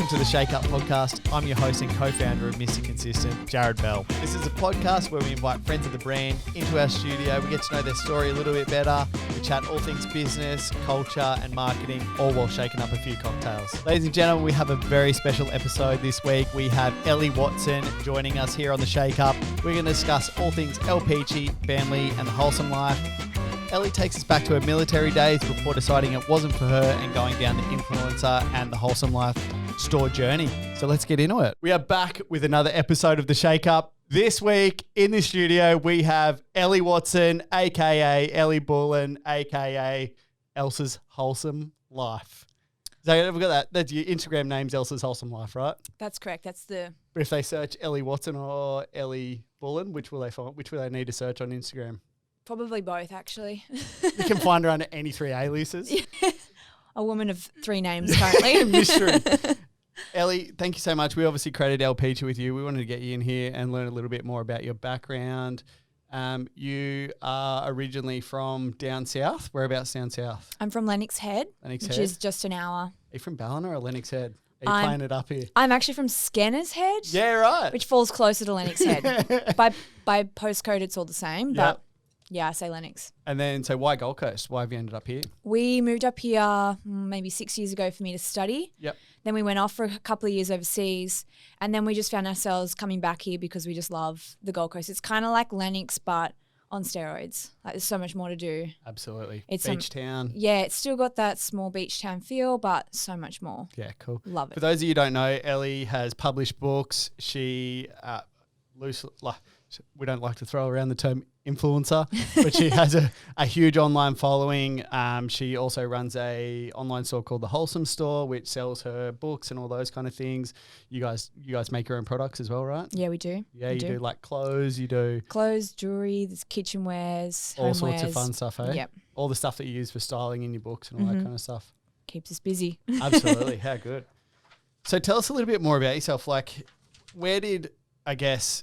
welcome to the Shake Up podcast. I'm your host and co-founder of Mr. Consistent, Jared Bell. This is a podcast where we invite friends of the brand into our studio. We get to know their story a little bit better. We chat all things business, culture and marketing, all while shaking up a few cocktails. Ladies and gentlemen, we have a very special episode this week. We have Ellie Watson joining us here on the Shake Up. We're going to discuss all things Peachy, family and the wholesome life. Ellie takes us back to her military days before deciding it wasn't for her and going down the influencer and the wholesome life store journey. So let's get into it. We are back with another episode of The Shake Up. This week in the studio, we have Ellie Watson, aka Ellie Bullen, aka Elsa's Wholesome Life. So we've got that. That's your Instagram name's Elsa's Wholesome Life, right? That's correct. That's the. But if they search Ellie Watson or Ellie Bullen, which will they find? Which will they need to search on Instagram? Probably both, actually. You can find her under any three aliases. Yeah. A woman of three names currently. Mystery. Ellie, thank you so much. We obviously created Peachy with you. We wanted to get you in here and learn a little bit more about your background. You are originally from down south. Whereabouts down south? I'm from Lennox Head, which is just an hour. Are you from Ballina or Lennox Head? Are you playing it up here? I'm actually from Scanners Head. Yeah, right. Which falls closer to Lennox Head. By postcode, it's all the same, but yeah, I say Lennox. And then, so why Gold Coast? Why have you ended up here? We moved up here maybe 6 years ago for me to study. Yep. Then we went off for a couple of years overseas, and then we just found ourselves coming back here because we just love the Gold Coast. It's kind of like Lennox, but on steroids. Like, there's so much more to do. Absolutely. It's beach town. Yeah, it's still got that small beach town feel, but so much more. Yeah, cool. Love it. For those of you who don't know, Ellie has published books. She we don't like to throw around the term influencer, but she has a huge online following. She also runs a online store called the Wholesome Store, which sells her books and all those kind of things. You guys make your own products as well, right? Yeah, we do. Yeah, you do like clothes, clothes, jewelry, there's kitchenwares, all sorts of fun stuff, eh? Yep. All the stuff that you use for styling in your books and all that kind of stuff. Keeps us busy. Absolutely. How good. So tell us a little bit more about yourself. Like, where did, I guess,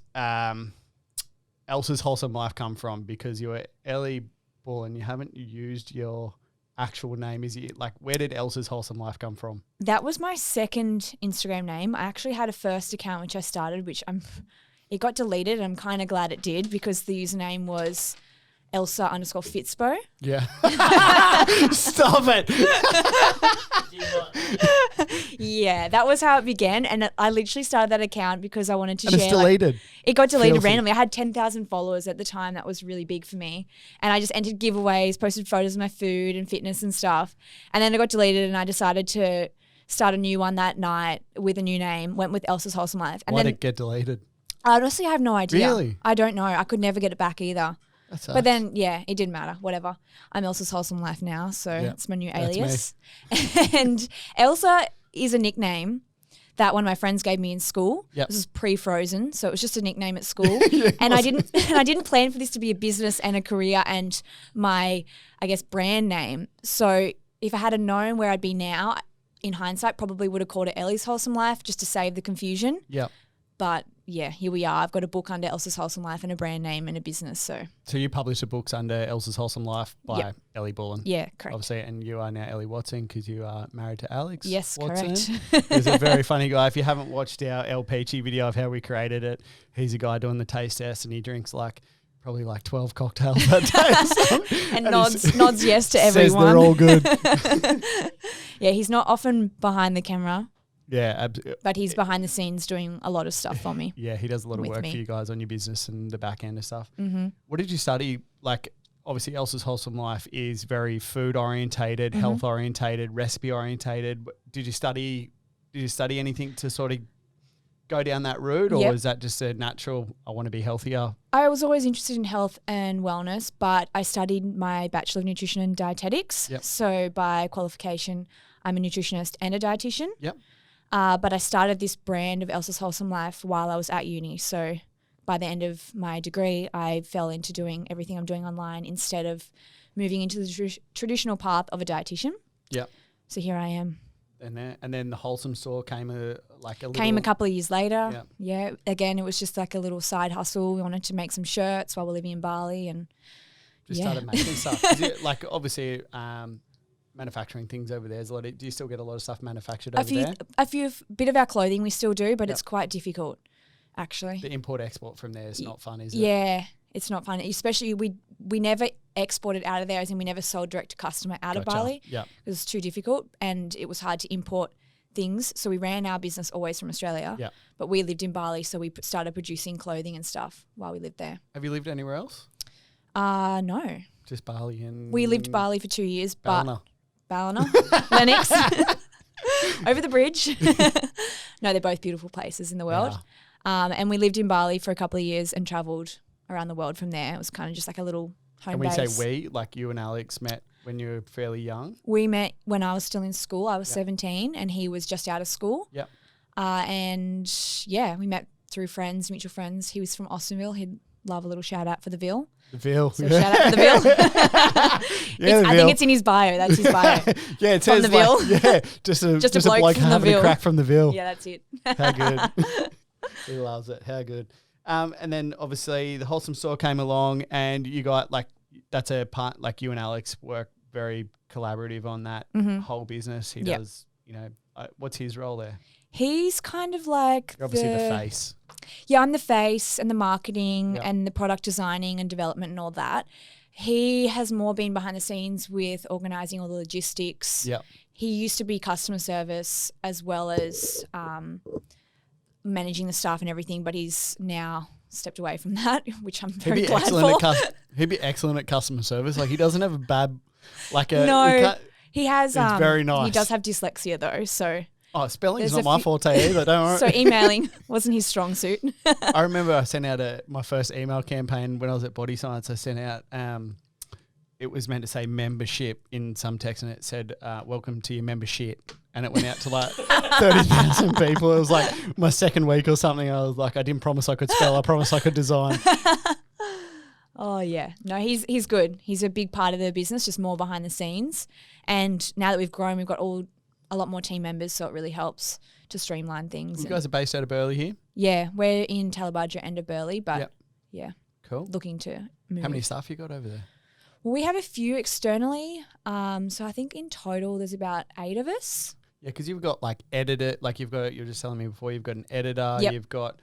Elsa's Wholesome Life come from? Because you were Ellie Bullen, you haven't used your actual name. Where did Elsa's Wholesome Life come from? That was my second Instagram name. I actually had a first account which I started, it got deleted, and I'm kind of glad it did because the username was Elsa_Fitspo. Yeah. Stop it. Yeah, that was how it began. And I literally started that account because I wanted to share. It's deleted. It got deleted randomly. I had 10,000 followers at the time. That was really big for me. And I just entered giveaways, posted photos of my food and fitness and stuff. And then it got deleted and I decided to start a new one that night with a new name, went with Elsa's Wholesome Life. And Why did it get deleted? Honestly, I have no idea. Really? I don't know. I could never get it back either. But then, yeah, it didn't matter. Whatever. I'm Elsa's Wholesome Life now, so it's my new alias. And Elsa is a nickname that one of my friends gave me in school. Yep. This was pre-Frozen, so it was just a nickname at school. And I didn't plan for this to be a business and a career and my, I guess, brand name. So if I had known where I'd be now, in hindsight, probably would have called it Ellie's Wholesome Life just to save the confusion. Yep. But yeah, here we are. I've got a book under Elsa's Wholesome Life and a brand name and a business. So you publish the books under Elsa's Wholesome Life by Ellie Bullen. Yeah, correct. Obviously, and you are now Ellie Watson because you are married to Alex. Yes, Watson. correct. He's a very funny guy. If you haven't watched our Peachy video of how we created it, he's a guy doing the taste test and he drinks probably 12 cocktails that day. and nods yes to everyone. Says they're all good. Yeah, he's not often behind the camera. Yeah, absolutely. But he's behind the scenes doing a lot of stuff for me. Yeah, he does a lot of work for you guys on your business and the back end of stuff. Mm-hmm. What did you study? Obviously, Elsa's Wholesome Life is very food orientated, health orientated, recipe orientated. Did you study anything to sort of go down that route, or is that just a natural, I want to be healthier? I was always interested in health and wellness, but I studied my Bachelor of Nutrition and Dietetics. Yep. So by qualification, I'm a nutritionist and a dietitian. Yep. But I started this brand of Elsa's Wholesome Life while I was at uni. So by the end of my degree, I fell into doing everything I'm doing online instead of moving into the traditional path of a dietitian. Yep. So here I am. And then the Wholesome Store came a couple of years later. Yep. Yeah. Again, it was just like a little side hustle. We wanted to make some shirts while we're living in Bali and started making stuff. Obviously, manufacturing things over there? Do you still get a lot of stuff manufactured over there? Bit of our clothing we still do, but it's quite difficult, actually. The import-export from there is not fun, is it? Yeah, it's not fun. Especially we never exported out of there, as in we never sold direct to customer out of Bali. Yeah. It was too difficult and it was hard to import things. So we ran our business always from Australia. Yeah. But we lived in Bali, so we started producing clothing and stuff while we lived there. Have you lived anywhere else? No. Just Bali and... We lived Bali for 2 years. Ballina. Lennox. Over the bridge. No, they're both beautiful places in the world. Yeah. And we lived in Bali for a couple of years and travelled around the world from there. It was kind of just like a little home base. And we say like you and Alex met when you were fairly young? We met when I was still in school. I was 17 and he was just out of school. Yep. And we met through friends, mutual friends. He was from Austinville. He'd love a little shout out for the Ville. The Ville. So shout out for the Ville. I think it's in his bio. That's his bio. Yeah, it says the Ville. Just a bloke having a crack from the Ville. Yeah, that's it. How good. He loves it. How good. And then obviously the Wholesome Store came along and you got that's a part, you and Alex work very collaborative on that whole business. He does, what's his role there? He's kind of like You're obviously the face. Yeah, I'm the face and the marketing and the product designing and development and all that. He has more been behind the scenes with organising all the logistics. Yeah. He used to be customer service as well as managing the staff and everything, but he's now stepped away from that, which I'm very glad for. He'd be excellent at customer service. He doesn't have a bad, No, he has. It's very nice. He does have dyslexia though, so. Oh, spelling's not my forte either, don't worry. So emailing wasn't his strong suit. I remember I sent out my first email campaign when I was at Body Science. I sent out, it was meant to say membership in some text and it said, welcome to your membership. And it went out to 30,000 people. It was my second week or something. I was I didn't promise I could spell. I promised I could design. Oh, yeah. No, he's good. He's a big part of the business, just more behind the scenes. And now that we've grown, we've got a lot more team members, so it really helps to streamline things. You guys are based out of Burleigh here? Yeah, we're in Tallebudgera and of Burleigh, but cool. Looking to move. How many staff you got over there? Well, we have a few externally. So I think in total there's about 8 of us. Yeah, because you've got editor, you were just telling me before, you've got an editor, you've got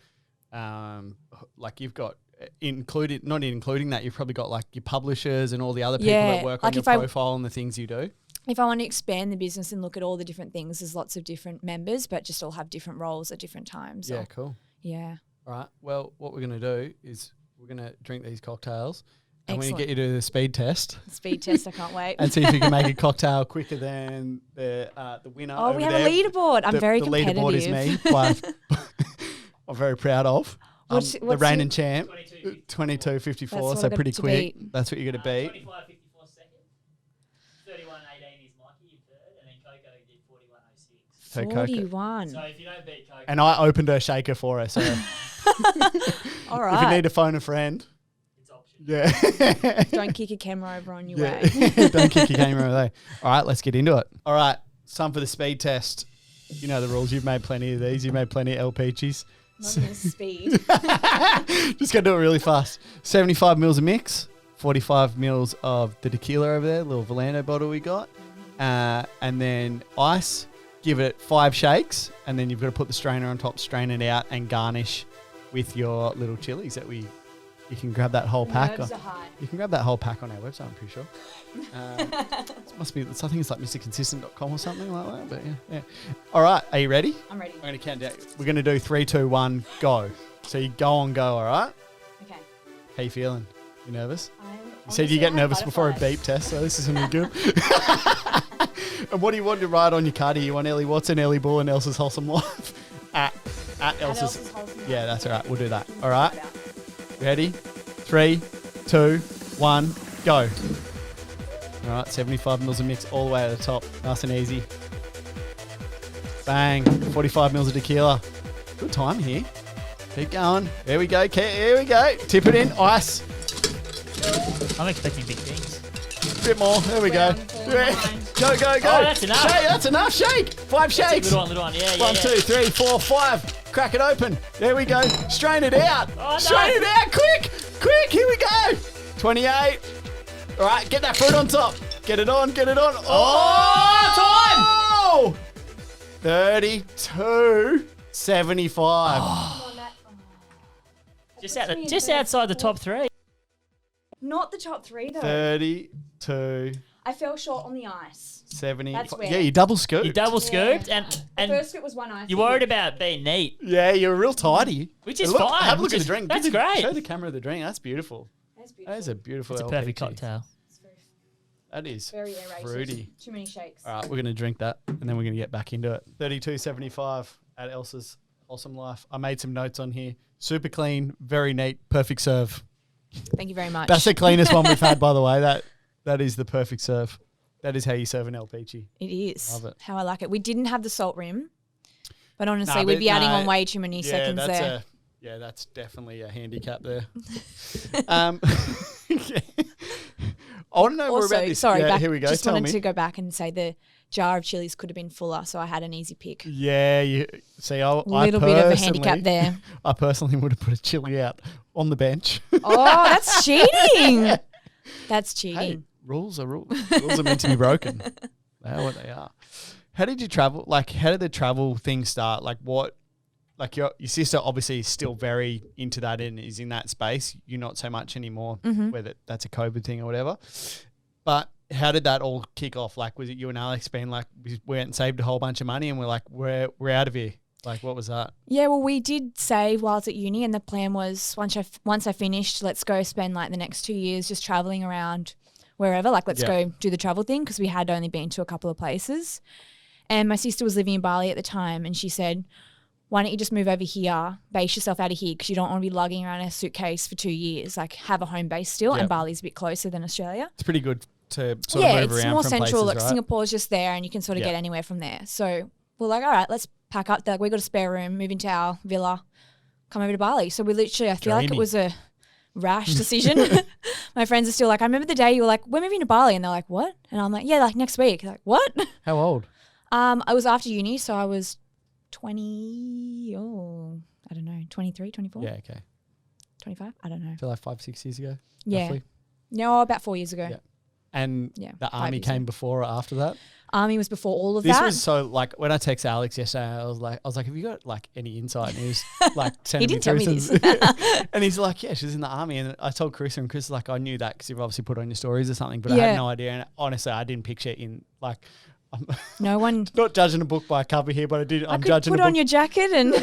you've got not including that, you've probably got your publishers and all the other people that work on your profile and the things you do. If I want to expand the business and look at all the different things, there's lots of different members, but just all have different roles at different times. Yeah, cool. Yeah. All right. Well, what we're going to do is we're going to drink these cocktails. And we're going to get you to do the speed test. Speed test, I can't wait. And see if you can make a cocktail quicker than the winner. Oh, we have a leaderboard. I'm very competitive. The leaderboard is me. I'm very proud of. What's the reigning champ, 22.54, so pretty quick. That's what you're going to beat. 25.54 second. 31.18 is Mikey, you third, and then Coco did 41.06. 41. So if you don't beat Coco. And I opened her shaker for her, so. All right. If you need to phone a friend. Yeah. Don't kick a camera over on your way. Don't kick your camera over there. All right, let's get into it. All right, it's time for the speed test. You know the rules. You've made plenty of these. You've made plenty of El Peachies. Not in speed. Just going to do it really fast. 75 mils of mix, 45 mils of the tequila over there, little Volando bottle we got. And then ice. Give it 5 shakes. And then you've got to put the strainer on top, strain it out, and garnish with your little chilies that you can grab that whole pack. You can grab that whole pack on our website, I'm pretty sure. It must be, I think it's MrConsistent.com or something like that. But yeah. All right, are you ready? I'm ready. I'm going to count down. We're going to do 3, 2, 1, go. So you go, all right? Okay. How you feeling? You nervous? You said you get nervous before a beep test, so this is going to be good. And what do you want to write on your card? Do you want Ellie Watson, Ellie Bull, and Elsa's Wholesome Life? At Elsa's. Yeah, that's all right. We'll do that. All right. Ready? 3, 2, 1, go. All right, 75 mils of mix all the way to the top. Nice and easy. Bang. 45 mils of tequila. Good time here. Keep going. There we go. Here we go. Tip it in. Ice. I'm expecting big things. A bit more. There we go. Go. Oh, that's enough. Shake. That's enough. Shake. 5 shakes. Little one. Yeah. 1, 2, 3, 4, 5. Crack it open. There we go. Strain it out. Oh, no. Strain it out. Quick. Here we go. 28. All right. Get that fruit on top. Get it on. Oh, time! 32.75. Just outside the top three. Not the top three though. 32.75. I fell short on the ice. That's weird. Yeah, you double scooped. You double scooped The and first scoop was one ice. you're worried about being neat. Yeah, you're real tidy. Which is Look, fine. Have a look at the drink. That's great. Show the camera the drink. That's beautiful. That's beautiful. That is a beautiful It's a perfect LPG. cocktail. That is Very aerated. fruity. Too many shakes. All right, we're going to drink that and then we're going to get back into it. 32.75 at Elsa's Wholesome Life. I made some notes on here. Super clean, very neat, perfect serve. Thank you very much. That's the cleanest one we've had, by the way. That is the perfect serve. That is how you serve an El Peachy. It is. Love it. How I like it. We didn't have the salt rim, but honestly, we'd be adding on way too many seconds there. That's definitely a handicap there. I want to know more about this. Sorry, here we go. Just Tell wanted me. to go back and say the jar of chilies could have been fuller, so I had an easy pick. Yeah, you see, A little bit of a handicap there. I personally would have put a chili out on the bench. Oh, that's cheating. That's cheating. Hey, rules are rules. Rules are meant to be broken. They are what they are. How did you travel? Like, how did the travel thing start? Like, what? Like, your sister obviously is still very into that and is in that space. You're not so much anymore, whether that's a COVID thing or whatever. But how did that all kick off? Like, was it you and Alex being like, we went and saved a whole bunch of money and we're like, we're out of here? Like, what was that? Yeah, well, we did save while I was at uni, and the plan was once I finished, let's go spend like the next 2 years just traveling around wherever. Like, let's go do the travel thing because we had only been to a couple of places. And my sister was living in Bali at the time, and she said, why don't you just move over here, base yourself out of here because you don't want to be lugging around a suitcase for 2 years. Like, have a home base still, and Bali's a bit closer than Australia. It's pretty good to sort of move around it's more from central. places, Like right? Singapore's just there, and you can sort of get anywhere from there. So we're like, all right, let's pack up. They're like, we got a spare room, move into our villa, come over to Bali. So we literally, I feel like it was a rash decision. My friends are still like, I remember the day you were like, we're moving to Bali, and they're like, what? And I'm like, yeah, like next week. They're like, what? How old? I was after uni, so I was 23, 24. Yeah, okay. 25. I don't know. I feel like 5-6 years ago. Yeah. Roughly. No, about 4 years ago. Yeah. And the 5 army years came ago. before or after that? Army was before all of This that. was so like when I texted Alex yesterday, I was like, have you got like any insight? And he was like, He didn't tell me this. And he's like, yeah, she's in the army. And I told Chris, and Chris was like, I knew that because you've obviously put on your stories or something, but I had no idea. And honestly, I didn't picture it in like. I'm No one. not judging a book by a cover here, but I'm could judging put a book. on your jacket and.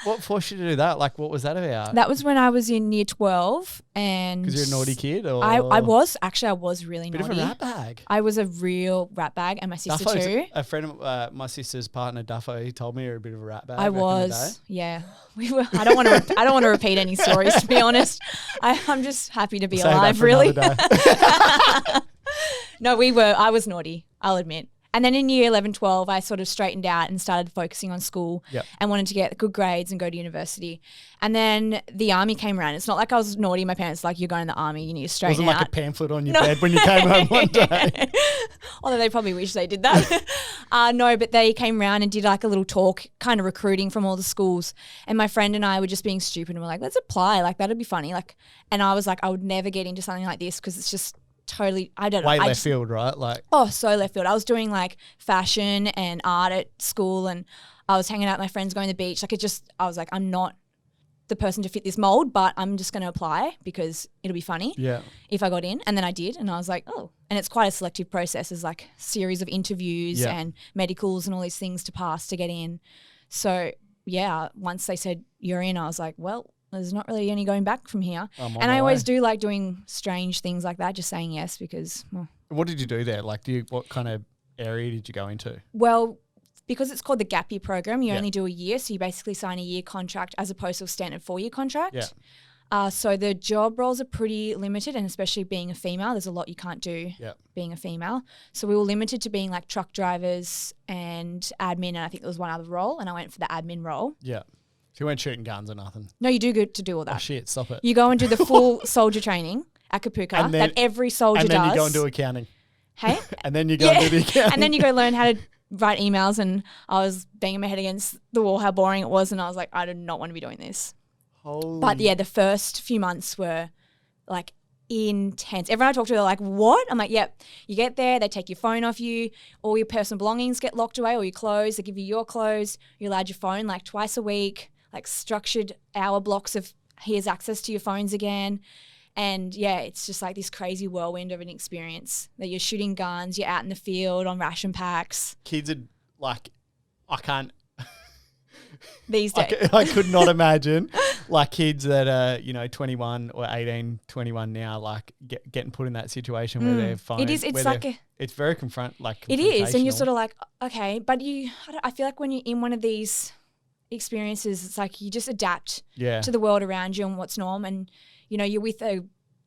What forced you to do that? Like, what was that about? That was when I was in year 12, and Because you're a naughty kid, or I was really bit naughty. of a rat bag. I was a real rat bag, and my sister Duffo's too. a friend of my sister's partner, Duffo. He told me you're a bit of a rat bag. I back in the was, day. yeah. We were. I don't want to repeat any stories, to be honest. I'm just happy to be Save that alive, for really. another day. No, I was naughty, I'll admit. And then in year 11, 12, I sort of straightened out and started focusing on school and wanted to get good grades and go to university. And then the army came around. It's not like I was naughty. My parents were like, you're going to the army, you need to straighten Wasn't out. like a pamphlet on your bed when you came home one day. Although they probably wish they did that. No, but they came around and did like a little talk, kind of recruiting from all the schools. And my friend and I were just being stupid and we're like, let's apply. Like, that'd be funny. Like, and I was like, I would never get into something like this because it's just totally, I don't know. Way left field, right? Like, oh, so left field. I was doing like fashion and art at school, and I was hanging out with my friends, going to the beach. Like, I was like, I'm not the person to fit this mold, but I'm just going to apply because it'll be funny if I got in. And then I did, and I was like, oh. And it's quite a selective process. There's like series of interviews and medicals and all these things to pass to get in. So yeah, once they said you're in, I was like, well, there's not really any going back from here. And I always do like doing strange things like that, just saying yes because, well. What did you do there? Like, what kind of area did you go into? Well, because it's called the gap year program, you only do a year. So you basically sign a year contract as opposed to a standard 4-year contract. Yeah. So the job roles are pretty limited, and especially being a female, there's a lot you can't do being a female. So we were limited to being like truck drivers and admin, and I think there was one other role, and I went for the admin role. Yeah. So you weren't shooting guns or nothing? No, you do good to do all that. Oh, shit, stop it. You go and do the full soldier training at Kapuka that every soldier does. And then you go and do accounting. Hey? And then you go and do the accounting. And then you go learn how to write emails, and I was banging my head against the wall how boring it was, and I was like, I do not want to be doing this. But yeah, the first few months were like intense. Everyone I talk to, they're like, what? I'm like, yep. You get there, they take your phone off you, all your personal belongings get locked away, all your clothes, they give you your clothes, you're allowed your phone like twice a week, like structured hour blocks of here's access to your phones again. And yeah, it's just like this crazy whirlwind of an experience that you're shooting guns, you're out in the field on ration packs. Kids are like, I can't. These days. I could not imagine like kids that are, 21 or 18, 21 now, like getting put in that situation where their phone. It is. It's like it's very it is, and you're confrontational. sort of like, okay, but I feel like when you're in one of these experiences, it's like you just adapt to the world around you and what's norm, and you're with a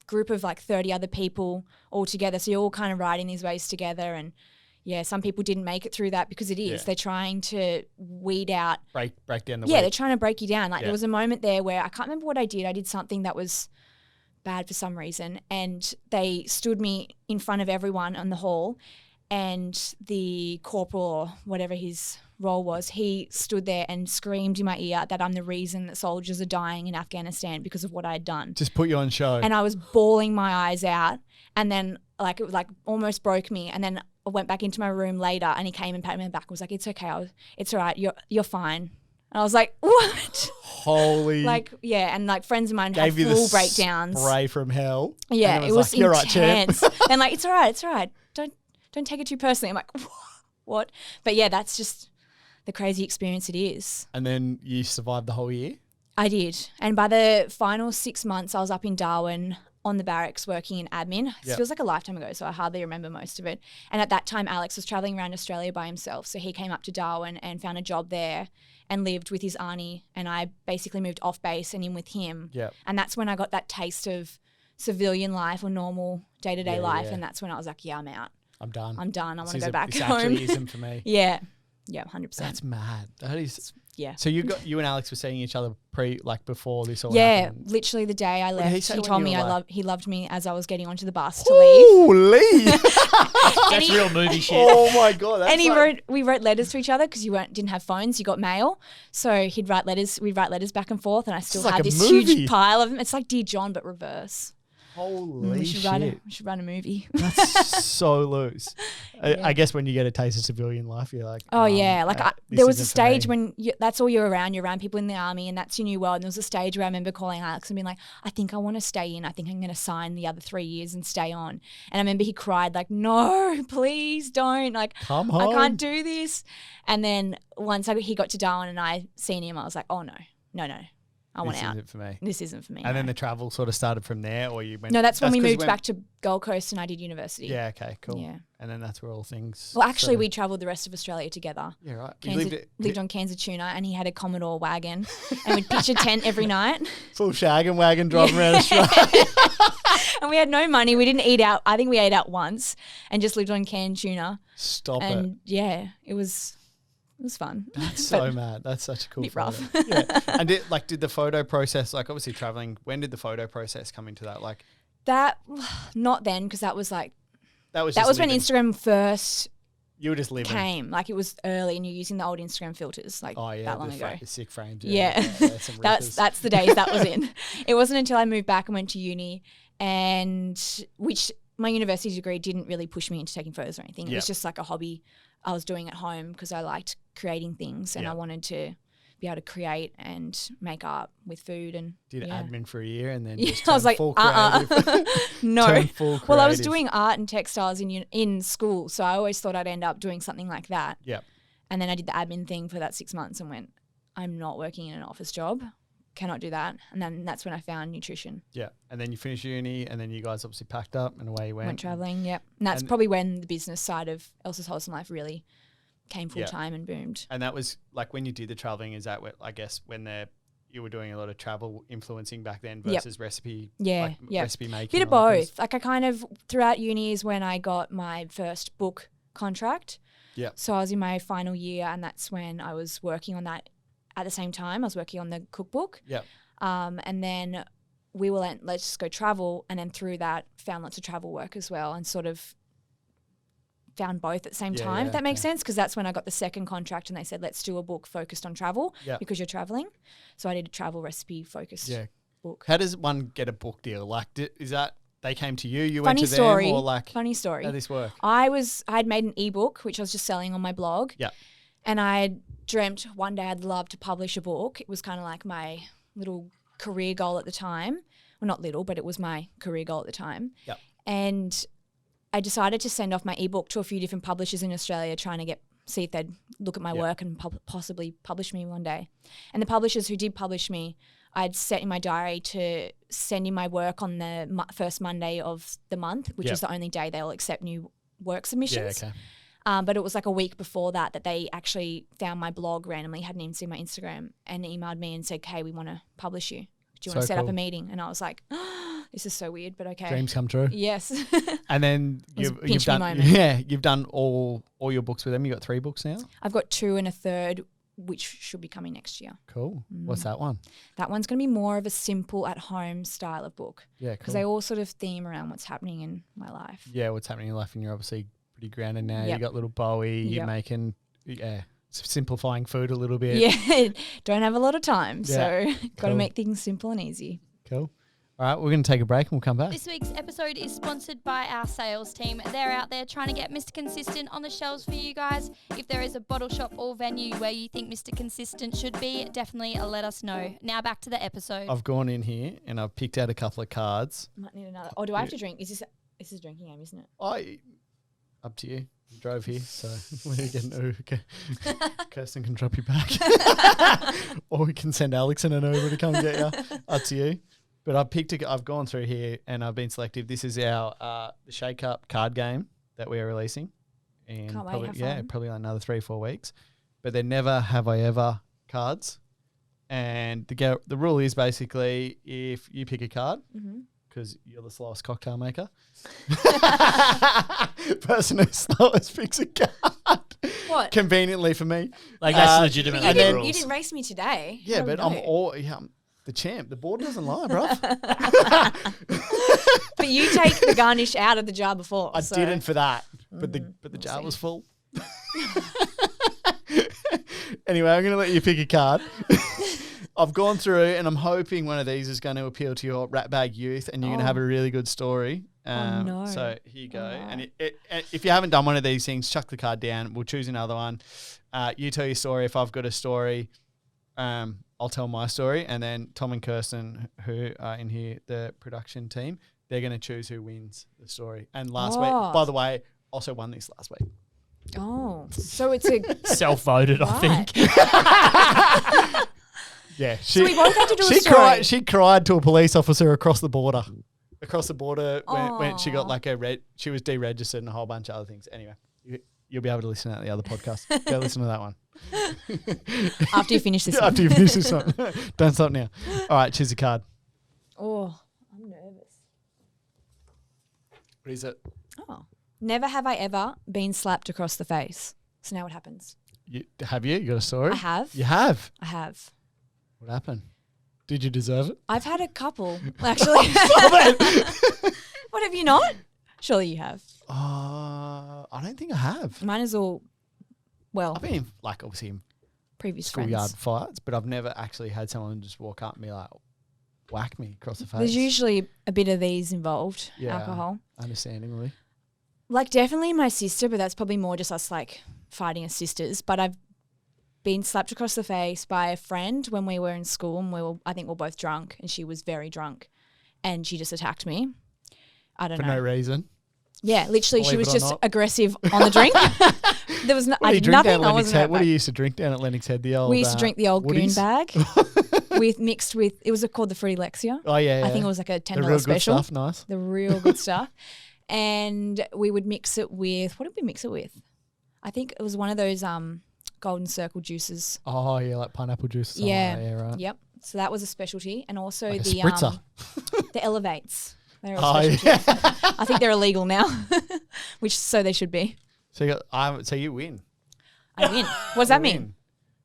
group of like 30 other people all together, so you're all kind of riding these waves together. And yeah, some people didn't make it through that because it is. They're trying to weed out. Break down the Yeah, weed. they're trying to break you down. Like there was a moment there where I can't remember what I did. I did something that was bad for some reason, and they stood me in front of everyone on the hall, and the corporal or whatever his role was, he stood there and screamed in my ear that I'm the reason that soldiers are dying in Afghanistan because of what I had done. Just put you on show. And I was bawling my eyes out, and then like it almost broke me, and then I went back into my room later, and he came and patted me on the back and was like, it's okay, it's all right, you're fine. And I was like, what? Holy. Like, yeah, and like friends of mine Gave had you full the breakdowns. spray from hell. Yeah, and it was like, you're right, champ. intense. And like, it's all right. Don't take it too personally. I'm like, what? But yeah, that's just the crazy experience it is. And then you survived the whole year? I did. And by the final 6 months, I was up in Darwin on the barracks working in admin. It feels like a lifetime ago, so I hardly remember most of it. And at that time, Alex was traveling around Australia by himself. So he came up to Darwin and found a job there and lived with his auntie. And I basically moved off base and in with him. Yep. And that's when I got that taste of civilian life or normal day-to-day life. yeah. And that's when I was like, yeah, I'm out. I'm done. I want to go back this home. actually isn't for me. Yeah, 100%. That's mad. That is. Yeah. So you and Alex were seeing each other before this all Yeah, happened? literally the day I What did he left, say he when told you me were like- he loved me as I was getting onto the bus to leave. Holy. That's real movie shit. Oh my God. That's And we wrote letters to each other because didn't have phones. You got mail, so we'd write letters back and forth, and I still like had a this movie. huge pile of them. It's like Dear John but reverse. Holy We should shit. run a movie. That's so loose. Yeah. I guess when you get a taste of civilian life, you're like, Oh yeah, like this there was a isn't for me. stage when that's all you're around. You're around people in the army, and that's your new world. And there was a stage where I remember calling Alex and being like, "I think I want to stay in. I think I'm going to sign the other 3 years and stay on." And I remember he cried like, "No, please don't. Like, Come I home. can't do this." And then once he got to Darwin and I seen him, I was like, "Oh no, I want This out. isn't for me. This isn't for me." And then no. the travel sort of started from there, or you went. No, that's when we 'cause you moved went- back to Gold Coast and I did university. Yeah. Okay. Cool. Yeah. And then that's where all things. Well, actually, sort of- we travelled the rest of Australia together. Yeah. Right. You Lived on Cairns Tuna, and he had a Commodore wagon, and we'd pitch a tent every night. full shag and wagon driving around Australia. And we had no money. We didn't eat out. I think we ate out once, and just lived on canned tuna. Stop it. And yeah, it was fun. That's so mad. That's such a cool Bit photo. rough. Yeah. And did the photo process, like obviously traveling, when did the photo process come into that? Like That not then, because that was like that was that just was when living. Instagram first You were just living. came. Like it was early, and you're using the old Instagram filters like Oh yeah, that long the, ago. the sick frames. Yeah, some rippers. that's the days that was in. It wasn't until I moved back and went to uni, and which my university degree didn't really push me into taking photos or anything. It Yep. was just like a hobby I was doing at home because I liked creating things and I Yep. wanted to be able to create and make art with food and Did yeah. admin for a year and then Yeah, just I was turned like, full creative. no. Turned full Well, I was creative. doing art and textiles in school, so I always thought I'd end up doing something like that. Yep. And then I did the admin thing for that 6 months and went, I'm not working in an office job, cannot do that. And then that's when I found nutrition. Yeah. And then you finished uni and then you guys obviously packed up and away you went. Went traveling, yep. And that's And- probably when the business side of Elsa's Wholesome Life really came full Yeah. time and boomed. And that was like when you did the traveling, is that I guess when you were doing a lot of travel influencing back then Yep. versus recipe, Yeah, like yeah. recipe making? Bit of all that kind both. Like I kind of, throughout uni is when I got my first book contract. Yep. So I was in my final year and that's when I was working on that at the same time. I was working on the cookbook. Yep. And then we were like, let's just go travel. And then through that found lots of travel work as well and sort of found both at the same Yeah, time, yeah, if that makes okay. sense. Because that's when I got the second contract and they said, let's do a book focused on travel Yep. because you're traveling. So I did a travel recipe focused Yeah. book. How does one get a book deal? Like, is that they came to you, you Funny went to story. them, or like Funny story. how did this work? I'd made an ebook which I was just selling on my blog. Yeah. And I dreamt one day I'd love to publish a book. It was kind of like my little career goal at the time. Well, not little, but it was my career goal at the time. Yeah. And I decided to send off my ebook to a few different publishers in Australia, trying to see if they'd look at my work and possibly publish me one day. And the publishers who did publish me, I'd set in my diary to send in my work on the first Monday of the month, which is the only day they'll accept new work submissions. Yeah, okay. But it was like a week before that they actually found my blog randomly, hadn't even seen my Instagram, and emailed me and said, "Hey, we want to publish you. Do you want to set up a meeting?" And I was like, oh, "This is so weird, but okay." Dreams come true. Yes. And then was a you've pinch me done moment. you've done all your books with them. You got 3 books now. I've got 2 and a third, which should be coming next year. Cool. What's that one? That one's going to be more of a simple at-home style of book. Yeah, Because cool. they all sort of theme around what's happening in my life. Yeah, what's happening in life, and you're obviously pretty grounded now. Yep. You got little Bowie. You're Yep. making simplifying food a little bit. Yeah, don't have a lot of time, so got to Cool. make things simple and easy. Cool. All right, we're going to take a break and we'll come back. This week's episode is sponsored by our sales team. They're out there trying to get Mr. Consistent on the shelves for you guys. If there is a bottle shop or venue where you think Mr. Consistent should be, definitely let us know. Now back to the episode. I've gone in here and I've picked out a couple of cards. Might need another. Oh, do I have to drink? This is a drinking game, isn't it? Up to you. You drove here, so we're getting okay. Kirsten can drop you back. Or we can send Alex in an Uber to come get you. Up to you. But I've gone through here and I've been selective. This is our the Shake Up card game that we are releasing. And Can't wait, probably, have fun. probably like another 3-4 weeks. But they're never have I ever cards. And the rule is basically if you pick a card, because you're the slowest cocktail maker, person who slowest picks a card. What? Conveniently for me. Like that's But legitimately you, the didn't, rules. you didn't race me today. Yeah, How do but we know? I'm the champ. The board doesn't lie, bruv. But you take the garnish out of the jar before. I so. didn't for that, but the We'll jar see. was full. Anyway, I'm going to let you pick a card. I've gone through and I'm hoping one of these is going to appeal to your rat bag youth and you're going to have a really good story. no. So here you go. Oh, no. And if you haven't done one of these things, chuck the card down. We'll choose another one. You tell your story. If I've got a story, I'll tell my story. And then Tom and Kirsten, who are in here, the production team, they're going to choose who wins the story. And last week, Oh. by the way, also won this last week. Oh, so it's a Self-voted, I right. think. Yeah, So we both had to do a she story. cried. She cried to a police officer across the border. Across the border when she got Aw. like she was deregistered and a whole bunch of other things. Anyway, you'll be able to listen to the other podcast. Go listen to that one. After you finish this one. After you finish this one, don't stop now. All right, choose a card. Oh, I'm nervous. What is it? Oh, never have I ever been slapped across the face. So now what happens? You got a story? I have. You have. I have. What happened? Did you deserve it? I've had a couple, actually. What, have you not? Surely you have. I don't think I have. Mine is all, well, I've been in, like obviously in previous schoolyard friends. fights, but I've never actually had someone just walk up and be like, whack me across the face. There's usually a bit of these involved, Yeah. alcohol. Understandingly. Like definitely my sister, but that's probably more just us like fighting as sisters. But I've been slapped across the face by a friend when we were in school and I think we were both drunk and she was very drunk and she just attacked me. I don't For know. no reason. Yeah, literally she Believe was it or just not. aggressive on the drink. There was What I do you did drink nothing. down at I Lennox wasn't Head? hurt What by do you it. used to drink down at Lennox Head? The old We used to drink the old Woodies? goon bag mixed with it was called the Fruity Lexia. Oh yeah, I think it was like a the $10 real special. good stuff. Nice. The real good stuff. And we would mix it with, what did we mix it with? I think it was one of those Golden Circle juices. Oh yeah, like pineapple juice. Or something Yeah. like that, yeah, right. Yep. So that was a specialty. And also Like a the spritzer. the Elevates. They're a Oh specialty. yeah. I think they're illegal now, which so they should be. So so you win. I win. What does that You mean? win.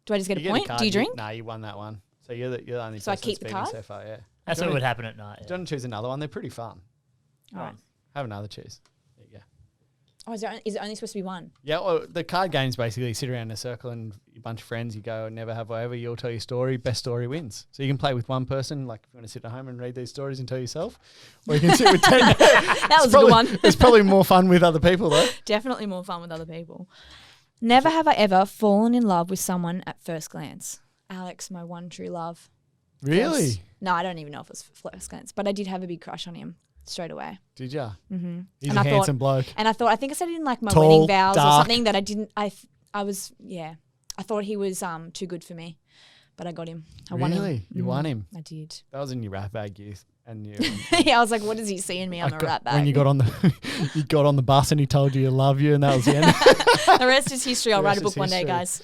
Do I just get You a point? card, Do you drink? No, you won that one. So you're the only So I person keep the speaking card? so far. Yeah. That's Do you what would wanna- happen at night. Do you want to choose another one? They're pretty fun. All right. Have another choose. There you go. Oh, is it only supposed to be one? Yeah, well, the card games basically sit around in a circle and you bunch of friends, you go, never have I ever, you'll tell your story, best story wins. So you can play with one person, like if you want to sit at home and read these stories and tell yourself, or you can sit with 10. That was a good one. It's probably more fun with other people though. Definitely more fun with other people. Never have I ever fallen in love with someone at first glance. Alex, my one true love. Really? Yes. No, I don't even know if it was first glance, but I did have a big crush on him straight away. Did ya? Mm-hmm. He's And a I handsome bloke. And I think I said it in like my Tall, wedding vows dark. or something that I didn't. I thought he was too good for me, but I got him. I won him. Really? You won him? I did. That was in your rat bag youth. And you, Yeah, I was like, what does he see in me? I'm a rat bag. when you got on the bus and he told you he loved you, and that was the end. The rest is history. I'll The write a rest book is one day, history. guys.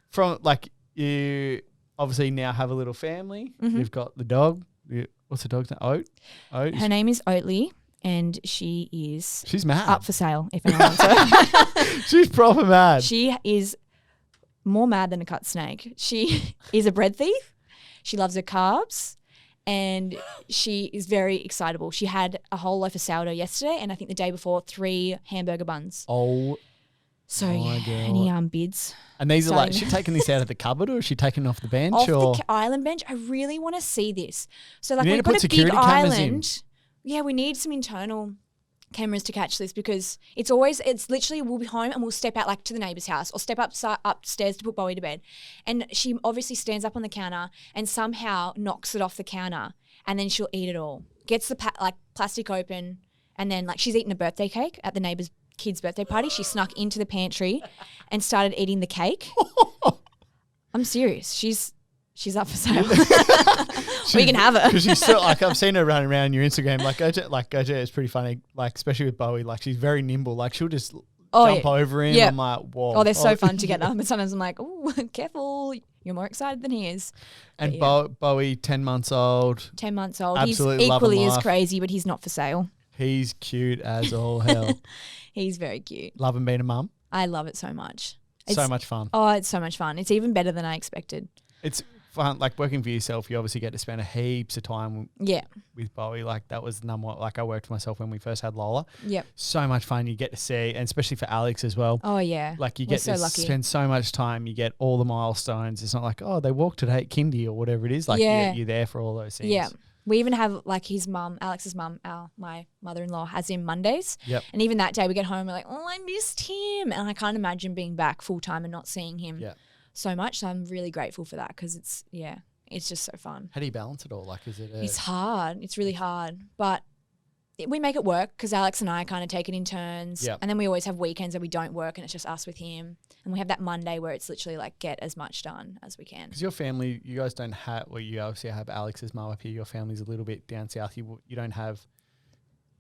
From like you obviously now have a little family. Mhm. You've got the dog. What's the dog's name? Oat. Her name is Oatley, and she is She's mad. up for sale if anyone wants her. She's proper mad. She is more mad than a cut snake. She is a bread thief. She loves her carbs. And she is very excitable. She had a whole loaf of sourdough yesterday, and I think the day before 3 hamburger buns. Oh, So my yeah, any God. bids and these are like, So- is she taking this out of the cupboard or is she taking it off the bench? off or the island bench? I really want to see this. So like You need we've to put got a big security cameras in. island. Yeah, we need some internal cameras to catch this because it's literally we'll be home and we'll step out like to the neighbour's house or step upstairs to put Bowie to bed, and she obviously stands up on the counter and somehow knocks it off the counter, and then she'll eat it all. Gets the plastic open, and then like she's eaten a birthday cake at the neighbour's kid's birthday party. She snuck into the pantry and started eating the cake. I'm serious. She's up for sale. We can have her. Because she's still like, I've seen her running around your Instagram. Like OJ is pretty funny. Like especially with Bowie, like she's very nimble. Like she'll just jump over him. Yeah. I'm like, whoa. Oh, they're so fun together. But sometimes I'm like, oh, careful. You're more excited than he is. And But yeah. Bowie, 10 months old. 10 months old. Absolutely He's loving equally as life. crazy, but he's not for sale. He's cute as all hell. He's very cute. Loving being a mum. I love it so much. So much fun. Oh, it's so much fun. It's even better than I expected. It's fun. Like working for yourself, you obviously get to spend heaps of time Yeah. with Bowie. Like that was the number one. Like I worked for myself when we first had Lola. Yep. So much fun you get to see, and especially for Alex as well. Oh, yeah. Like you We're get so to lucky. spend so much time. You get all the milestones. It's not like, oh, they walked at 8 kindy or whatever it is. Like Yeah. you're there for all those things. Yeah. We even have like his mum, Alex's mum, my mother-in-law has him Mondays. Yep. And even that day we get home, we're like, oh, I missed him. And I can't imagine being back full time and not seeing him Yeah. so much. So I'm really grateful for that because it's just so fun. How do you balance it all? Like, is it? It's hard. It's really hard. But we make it work because Alex and I kind of take it in turns. Yep. And then we always have weekends that we don't work and it's just us with him. And we have that Monday where it's literally like get as much done as we can. Because your family, you guys don't have. Well, you obviously have Alex's mum up here. Your family's a little bit down south. You don't have.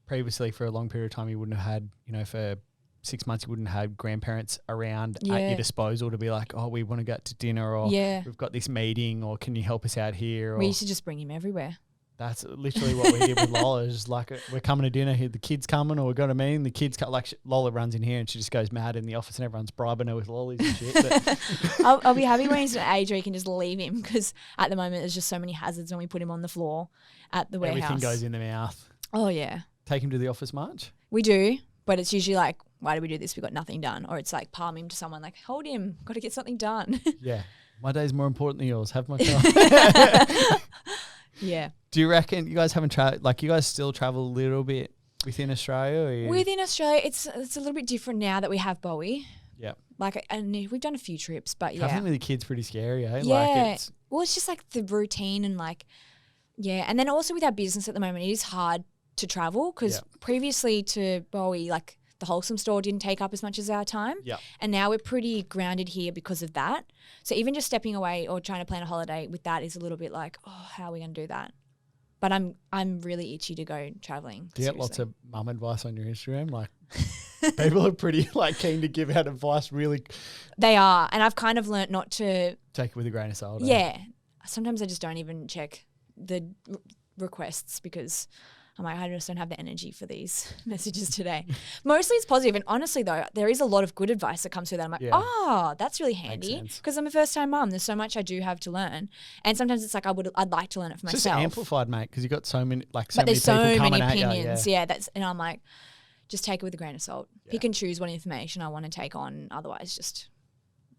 Previously, for a long period of time, you wouldn't have had. For 6 months, you wouldn't have had grandparents around at Yeah. your disposal to be like, oh, we want to go out to dinner, or Yeah. we've got this meeting, or can you help us out here? Or We used to just bring him everywhere. that's literally what we did with Lola. Is just like we're coming to dinner here, the kids coming, or we've got a meeting. The kids like Lola runs in here and she just goes mad in the office, and everyone's bribing her with lollies and shit. But I'll be happy when he's at an age where you can just leave him because at the moment there's just so many hazards when we put him on the floor at the warehouse. everything goes in the mouth. Oh, yeah. Take him to the office much? We do, but it's usually like, why do we do this? We got nothing done. Or it's like palm him to someone like, hold him, got to get something done. Yeah. My day's more important than yours. Have my car. Yeah. Do you reckon you guys haven't traveled? Like you guys still travel a little bit within Australia? Or you? Within Australia, it's a little bit different now that we have Bowie. Yeah. Like, and we've done a few trips, but yeah. Traveling with the kids pretty scary, eh? Yeah. Like it's Well, it's just like the routine and like, yeah. And then also with our business at the moment, it is hard to travel because Yeah. previously to Bowie, like the Wholesome Store didn't take up as much as our time. Yeah. And now we're pretty grounded here because of that. So even just stepping away or trying to plan a holiday with that is a little bit like, oh, how are we going to do that? But I'm really itchy to go traveling. Do you get lots of mum advice on your Instagram? Like people are pretty like keen to give out advice. Really They are. And I've kind of learnt not to. take it with a grain of salt. eh? Yeah. Sometimes I just don't even check the requests because I'm like, I just don't have the energy for these messages today. Mostly it's positive. And honestly, though, there is a lot of good advice that comes through that. I'm like, Yeah. oh, that's really handy sense. because I'm a first-time mum. There's so much I do have to learn. And sometimes it's like I'd like to learn it for It's just myself. amplified, mate, because you've got so many But many there's so people many coming at you. opinions. Yeah. Yeah, and I'm like, just take it with a grain of salt. Pick and choose what information I want to take on. Otherwise, just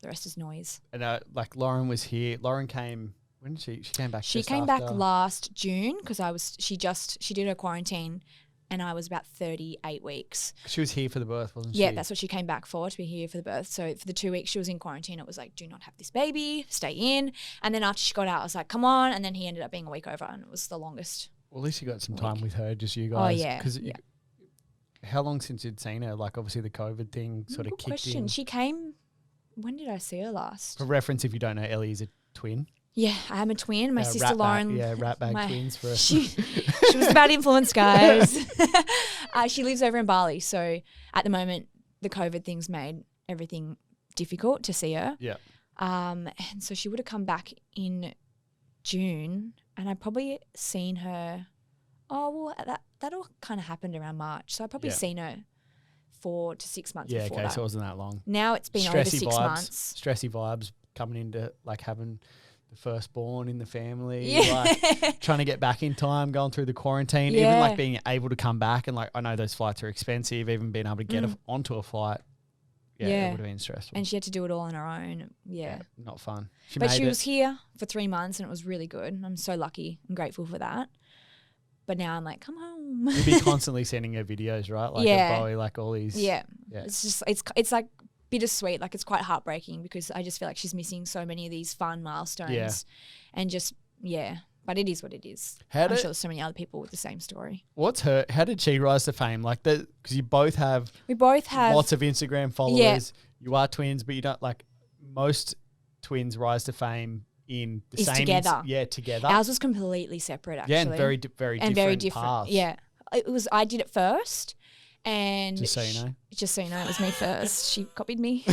the rest is noise. And like Lauren was here. Lauren came. When did she? She came back. She just came back after. last June because she did her quarantine, and I was about 38 weeks. She was here for the birth, wasn't she? Yeah, that's what she came back for, to be here for the birth. So for the 2 weeks she was in quarantine, it was like, do not have this baby, stay in. And then after she got out, I was like, come on. And then he ended up being a week over, and it was the longest. Well, at least you got some time with her, just you Oh, guys. yeah. Because how long since you'd seen her? Like, obviously the COVID thing sort of Good kicked question. in. She came, when did I see her last? For reference, if you don't know, Ellie is a twin. Yeah, I am a twin. My sister Lauren. rat bag twins for she was the bad influence, guys. She lives over in Bali. So at the moment, the COVID thing's made everything difficult to see her. Yeah. And so she would have come back in June, and I'd probably seen her. Oh, well, that all kind of happened around March. So I'd probably seen her 4 to 6 months Yeah, before okay, that. so it wasn't that long. Now it's been over 6 months. Stressy vibes coming into like having the firstborn in the family, Yeah. like trying to get back in time, going through the quarantine, even Yeah. like being able to come back. And like, I know those flights are expensive, even being able to get onto a flight. Yeah, Yeah. it would have been stressful. And she had to do it all on her own. Yeah. Not fun. But she made was here for 3 months, and it was really good. I'm so lucky and grateful for that. But now I'm like, come home. You'd be constantly sending her videos, right? Like Yeah. a Bowie, like all these. Yeah. Yeah. It's just it's like bittersweet. Like, it's quite heartbreaking because I just feel like she's missing so many of these fun milestones. Yeah. And just but it is what it is. How I'm did- sure there's so many other people with the same story. How did she rise to fame? Like that, because you both have We both have lots of Instagram followers. You are twins, but you don't like most twins rise to fame in the Is same together. together. Ours was completely separate, actually. Yeah, and very different paths. Yeah. I did it first, and Just so you know. Just so you know, it was me first. She copied me.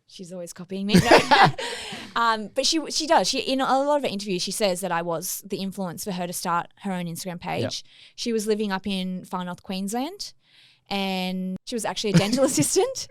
She's always copying me. No. But she does. She, in a lot of her interviews, she says that I was the influence for her to start her own Instagram page. Yep. She was living up in far north Queensland, and she was actually a dental assistant.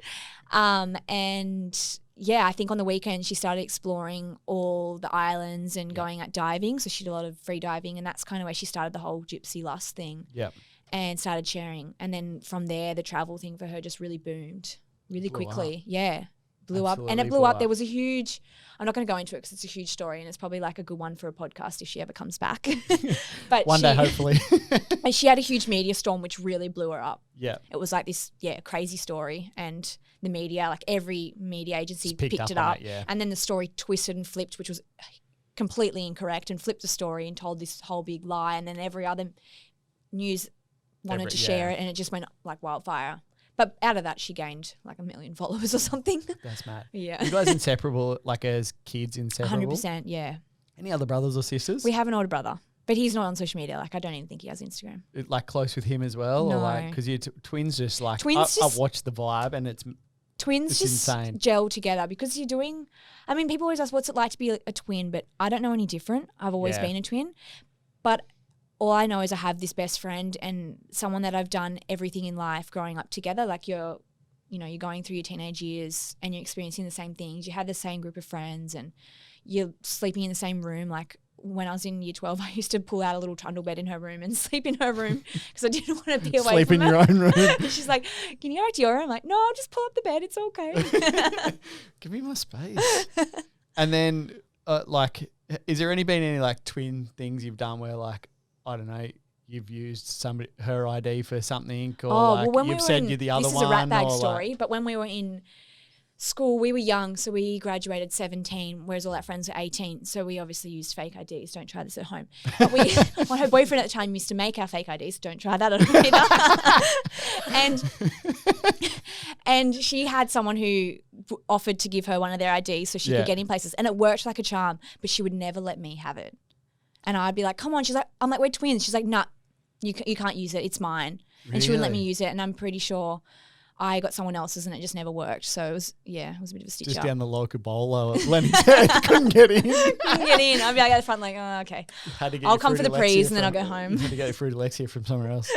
And yeah, I think on the weekend she started exploring all the islands and going out diving. So she did a lot of free diving, and that's kind of where she started the whole gypsy lust thing. Yep. And started sharing. And then from there, the travel thing for her just really boomed really Blew quickly. up. Yeah. Blew up. And Absolutely it blew blew up. up. There was a huge, I'm not going to go into it because it's a huge story, and it's probably like a good one for a podcast if she ever comes back. But One day, hopefully. and she had a huge media storm, which really blew her up. Yeah. It was like this, crazy story. And the media, like every media agency Just picked picked it up on up. it, yeah. And then the story twisted and flipped, which was completely incorrect, and flipped the story and told this whole big lie. And then every other news wanted to share it, and it just went like wildfire. But out of that, she gained like 1 million followers or something. That's mad. Yeah. You guys inseparable, like as kids inseparable? 100%, yeah. Any other brothers or sisters? We have an older brother, but he's not on social media. Like, I don't even think he has Instagram. Like close with him as well? Or No. like, because you twins just like, Twins I just- watched the vibe and it's Twins It's just insane. gel together because you're doing, I mean, people always ask what's it like to be a twin, but I don't know any different. I've always Yeah. been a twin. But all I know is I have this best friend and someone that I've done everything in life growing up together. Like you're going through your teenage years and you're experiencing the same things. You have the same group of friends and you're sleeping in the same room. Like when I was in year 12, I used to pull out a little trundle bed in her room and sleep in her room because I didn't want to be away sleep from in her. your own room. And she's like, can you go to your room? I'm like, no, I'll just pull up the bed. It's okay. Give me my space. And then, like, is there been any like twin things you've done where like, I don't know, you've used her ID for something, or like you've said you're the other one? This is a rat bag or story, like, but when we were in school, we were young, so we graduated 17, whereas all our friends were 18. So we obviously used fake IDs. Don't try this at home. But well, her boyfriend at the time used to make our fake IDs. Don't try that at home either. and she had someone who offered to give her one of their IDs so she Yeah. could get in places, and it worked like a charm. But she would never let me have it, and I'd be like, "Come on." I'm like, "We're twins." She's like, "Nah, you can't use it. It's mine." And she wouldn't let me Really? use it, and I'm pretty sure I got someone else's and it just never worked. So it was a bit of a stitch just up. down the local bowl at Lenny's head, couldn't get in. Couldn't get in. I'd be like at the front like, oh, okay. Had to get I'll your come for Fruit the prees Alexia and then I'll from- go home. Had to get your Fruit Alexia from somewhere else.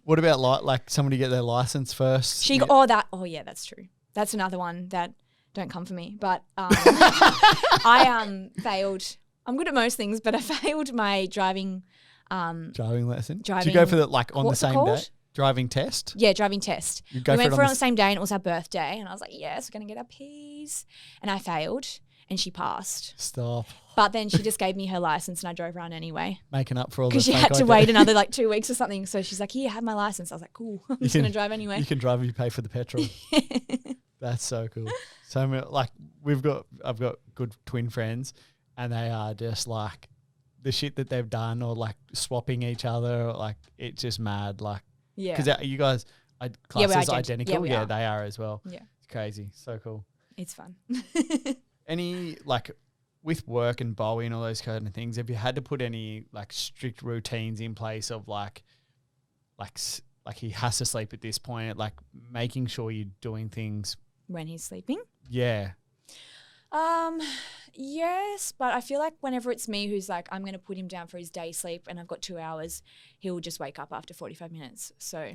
What about like somebody get their license first? Yeah, that's true. That's another one that don't come for me. But I failed. I'm good at most things, but I failed my driving Driving lesson. Did you driving- go for the like on the what's it same called? day? driving test? Yeah, driving test. You go We went it for it on the the same day and it was our birthday. And I was like, yes, we're going to get our P's. And I failed and she passed. Stop. But then she just gave me her license and I drove around anyway. Making up for all the Because she fake had to ID. wait another like 2 weeks or something. So she's like, here, have my license. I was like, cool. I'm just going to drive anyway. You can drive if you pay for the petrol. That's so cool. So like I've got good twin friends and they are just like the shit that they've done or like swapping each other. Or like it's just mad. Like, Yeah. because you guys are classed we're as identical. identical. Yeah, we are. They are as well. Yeah. It's crazy. So cool. It's fun. Any like with work and Bowie and all those kind of things, have you had to put any like strict routines in place of like he has to sleep at this point, like making sure you're doing things? When he's sleeping? Yeah. Yes, but I feel like whenever it's me who's like, I'm going to put him down for his day sleep and I've got 2 hours, he'll just wake up after 45 minutes. So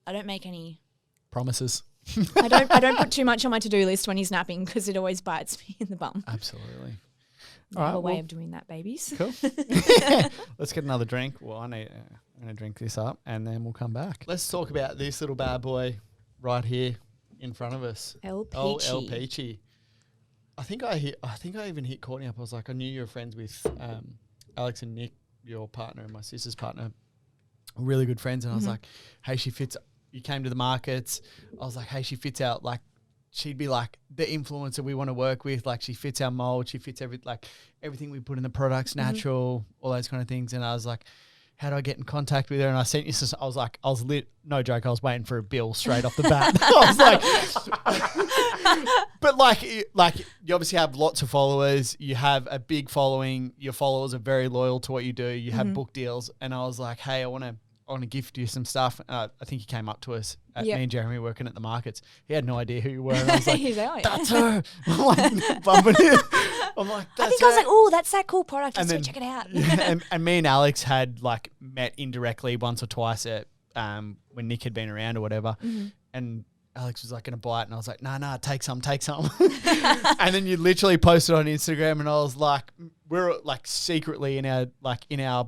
I don't make any Promises. I don't put too much on my to-do list when he's napping because it always bites me in the bum. Absolutely. I have a way of doing that, babies. Cool. Let's get another drink. Well, I'm going to drink this up and then we'll come back. Let's talk about this little bad boy right here in front of us. El Peachy. Oh, El Peachy. I think I even hit Courtney up. I was like, I knew you were friends with Alex and Nick, your partner and my sister's partner, really good friends. And I was like, hey, she fits. You came to the markets. I was like, hey, she fits out. Like, she'd be like the influencer we want to work with. Like, she fits our mold. She fits everything we put in the products, natural, all those kind of things. And I was like, how do I get in contact with her? And I sent you some, I was lit, no joke, I was waiting for a bill straight off the bat. I was like, but like you obviously have lots of followers, you have a big following, your followers are very loyal to what you do, you have book deals. And I was like, hey, I want to gift you some stuff. I think he came up to us at me and Jeremy working at the markets. He had no idea who you were. And I was like, He's like, oh, yeah. that's her. I'm like, bumping it. I'm like, that's I think I was her. like, oh, that's that cool product. And Let's then- go check it out. Yeah, and me and Alex had like met indirectly once or twice at when Nick had been around or whatever. And Alex was like going to buy it, and I was like, nah, take some. And then you literally posted on Instagram, and I was like, we're like secretly in our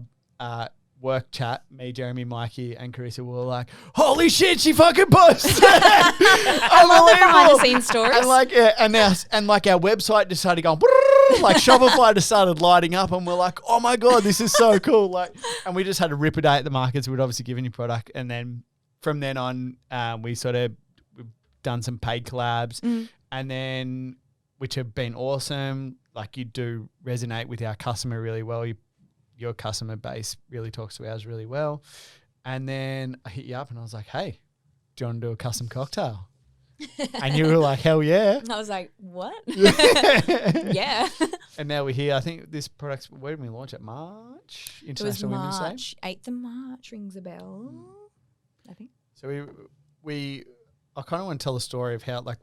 work chat, me, Jeremy, Mikey, and Carissa were like, holy shit, she fucking posted. I love the behind the scenes stories. And like, and our website just started going, like Shopify just started lighting up, and we're like, oh my God, this is so cool. Like, and we just had a rip a day at the markets. We'd obviously given you product. And then from then on, we've done some paid collabs and then, which have been awesome. Like, you do resonate with our customer really well. Your customer base really talks to ours really well. And then I hit you up and I was like, hey, do you want to do a custom cocktail? And you were like, hell yeah. I was like, what? Yeah. And now we're here. I think this product's, where did we launch it? March? It was International Women's Day? March. 8th of March rings a bell, I think. So I kind of want to tell the story of how, like,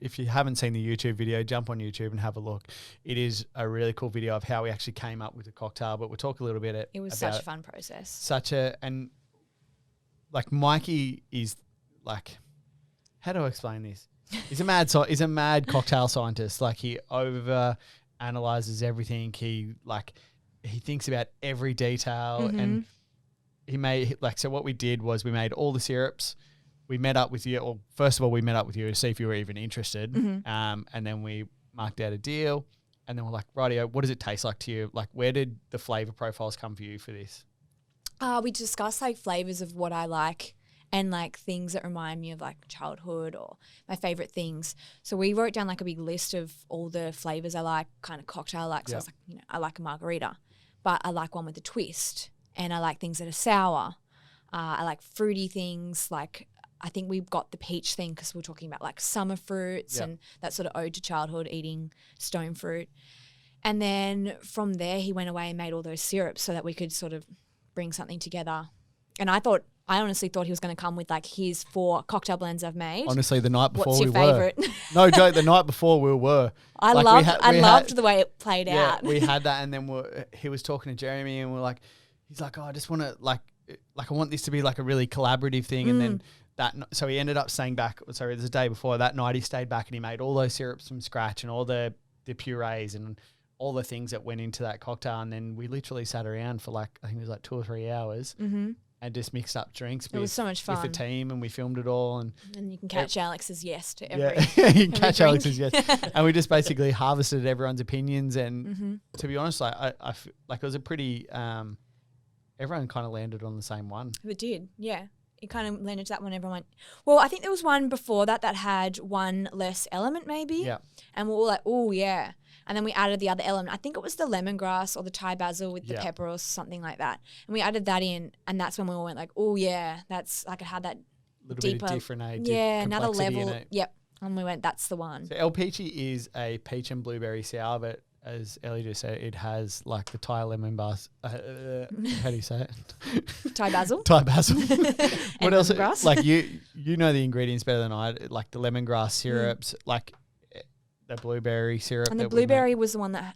if you haven't seen the YouTube video, jump on YouTube and have a look. It is a really cool video of how we actually came up with the cocktail, but we'll talk a little bit It was about such a fun process. and like Mikey is like, how do I explain this? He's a mad cocktail scientist. Like, he over analyzes everything. He thinks about every detail, and he made so what we did was we made all the syrups. We met up with you, or first of all, we met up with you to see if you were even interested. And then we marked out a deal, and then we're like, rightio, what does it taste like to you? Like, where did the flavor profiles come for you for this? We discussed like flavors of what I like and like things that remind me of like childhood or my favorite things. So we wrote down like a big list of all the flavors I like, kind of cocktail I like. So I was like, I like a margarita, but I like one with a twist, and I like things that are sour. I like fruity things. Like, I think we've got the peach thing because we're talking about like summer fruits and that sort of ode to childhood, eating stone fruit. And then from there, he went away and made all those syrups so that we could sort of bring something together. And I honestly thought he was going to come with like his 4 cocktail blends I've made. Honestly, the night before What's we your were. favourite? No joke, the night before we were. I loved the way it played out. We had that, and then he was talking to Jeremy, and he's like, oh, I just want to like I want this to be like a really collaborative thing. And then so he ended up staying back. Sorry, there's a day before that night he stayed back and he made all those syrups from scratch and all the purees and all the things that went into that cocktail. And then we literally sat around for like, I think it was like 2 or 3 hours. and just mixed up drinks. It was so much fun. with the team, and we filmed it all. And you can catch Alex's yes to every. yeah, you can catch drink. Alex's yes. And we just basically harvested everyone's opinions. And to be honest, like it was a pretty. Everyone kind of landed on the same one. It did, yeah. It kind of landed to that one. Everyone went, well, I think there was one before that had one less element maybe. Yeah. And we're all like, oh, yeah. And then we added the other element. I think it was the lemongrass or the Thai basil with the pepper or something like that. And we added that in, and that's when we all went like, oh, yeah, that's like it had that little deeper, bit of different another complexity in level. it. Yep. And we went, that's the one. So El Peachy is a peach and blueberry sour, but as Ellie just said, it has like the Thai lemon bars. How do you say it? Thai basil. Thai basil. What else? Lemongrass. Like you know the ingredients better than I. Like the lemongrass syrups, like the blueberry syrup. And the blueberry was the one that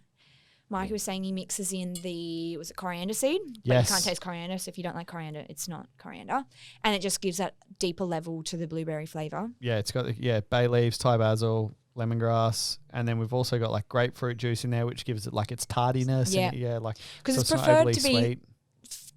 Mikey was saying he mixes in was it coriander seed? But Yes. you can't taste coriander, so if you don't like coriander, it's not coriander. And it just gives that deeper level to the blueberry flavour. Yeah, it's got bay leaves, Thai basil, lemongrass, and then we've also got like grapefruit juice in there, which gives it like its tardiness. Yeah. And like Because so it's not preferred overly to be sweet.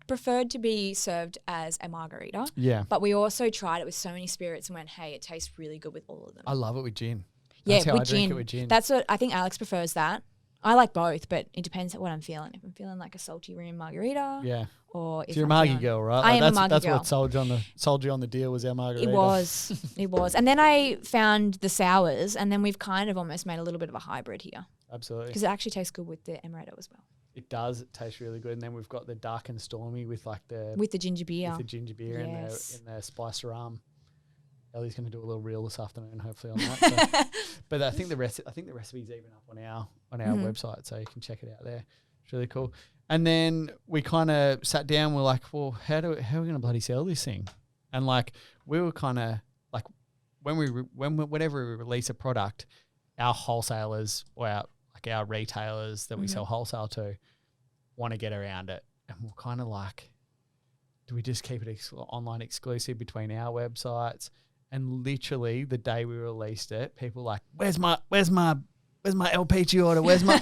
preferred to be served as a margarita. Yeah, But we also tried it with so many spirits and went, hey, it tastes really good with all of them. I love it with gin. Yeah, That's how with I drink gin. it with gin. That's what I think Alex prefers that. I like both, but it depends on what I'm feeling. If I'm feeling like a salty rum margarita, yeah. or if So you're a I'm margie feeling- girl, right? I am a margie that's girl. what sold you on the deal was our margarita. It was. And then I found the sours, and then we've kind of almost made a little bit of a hybrid here Absolutely. because it actually tastes good with the amaretto as well, It does. It tastes really good. And then we've got the dark and stormy with like with the ginger beer. with the ginger beer Yes. and the spice rum. Ellie's going to do a little reel this afternoon, hopefully on that. So. But I think the recipe's even up on our website, so you can check it out there. It's really cool. And then we kind of sat down. We're like, well, how are we going to bloody sell this thing? And like we were kind of like whenever we release a product, our wholesalers or our retailers that we sell wholesale to want to get around it, and we're kind of like, do we just keep it online exclusive between our websites? And literally the day we released it, people were like, where's my El Peachy order? Where's my